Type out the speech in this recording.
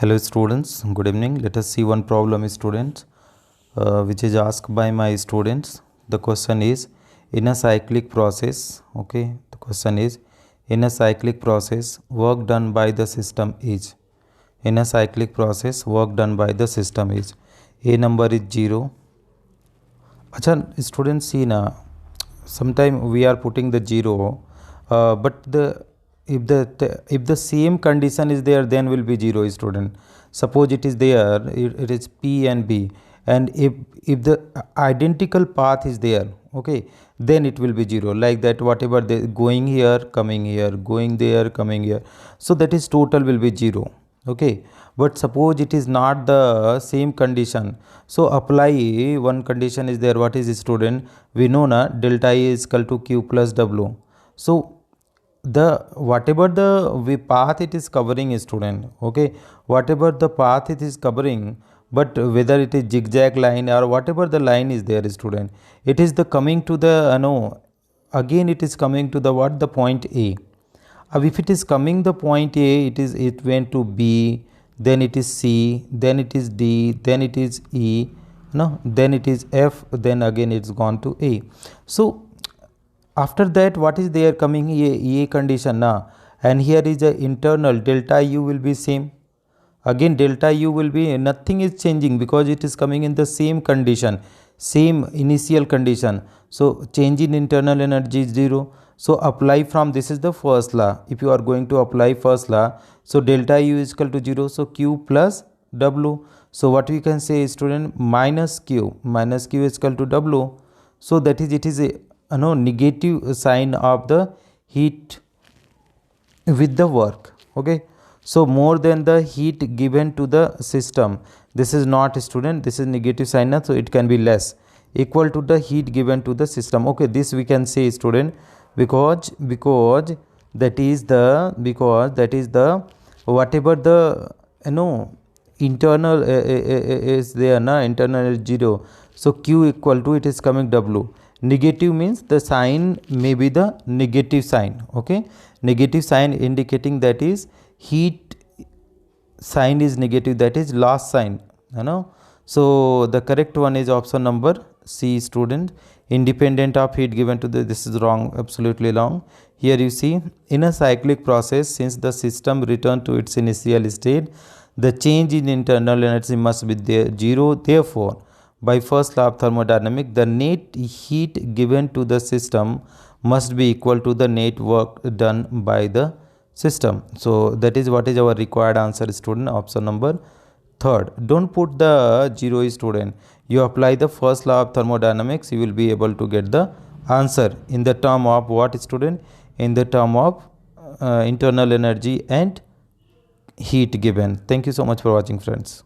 Hello students, good evening. Let us see one problem, students, which is asked by my students. The question is, in a cyclic process, okay, the question is, in a cyclic process, work done by the system is, in a cyclic process, work done by the system is, A number is 0. Acha, students see na, sometime we are putting the 0, but if the same condition is there, then will be 0, student. Suppose it is there, it is P and B, and if the identical path is there, okay, then it will be 0, like that, whatever they going here, coming here, going there, coming here, so that is total will be 0, okay. But suppose it is not the same condition, so apply one condition is there. What is, student? We know na, delta E is equal to Q plus W. So the whatever the path it is covering, student, okay, whatever the path it is covering, but whether it is zigzag line or whatever the line is there, student, it is the coming to the no, again it is coming to the what, the point A. If it is coming the point A, it went to B, then it is C, then it is D, then it is E, no, then it is F, then again it's gone to A. So after that, what is there coming? A condition na, and here is the internal delta U will be same. Again delta U will be, nothing is changing because it is coming in the same condition, same initial condition. So change in internal energy is 0. So apply from, this is the first law. If you are going to apply first law, so delta U is equal to 0. So Q plus W. So what we can say, student, minus Q is equal to W. So that is, it is a negative sign of the heat with the work, okay. So more than the heat given to the system, this is not, student, this is negative sign, so it can be less, equal to the heat given to the system, okay. This we can say, student, because that is the whatever the internal is there na, internal is 0, so Q equal to, it is coming W. Negative means the sign may be the negative sign, okay. Negative sign indicating that is heat sign is negative, that is loss sign, So the correct one is option number C, student. Independent of heat given to the, this is wrong, absolutely wrong. Here you see, in a cyclic process, since the system returned to its initial state, the change in internal energy must be 0. Therefore, by first law of thermodynamics, the net heat given to the system must be equal to the net work done by the system. So that is what is our required answer, student, option number 3rd. Don't put the 0, student. You apply the first law of thermodynamics, you will be able to get the answer in the term of what, student? In the term of internal energy and heat given. Thank you so much for watching, friends.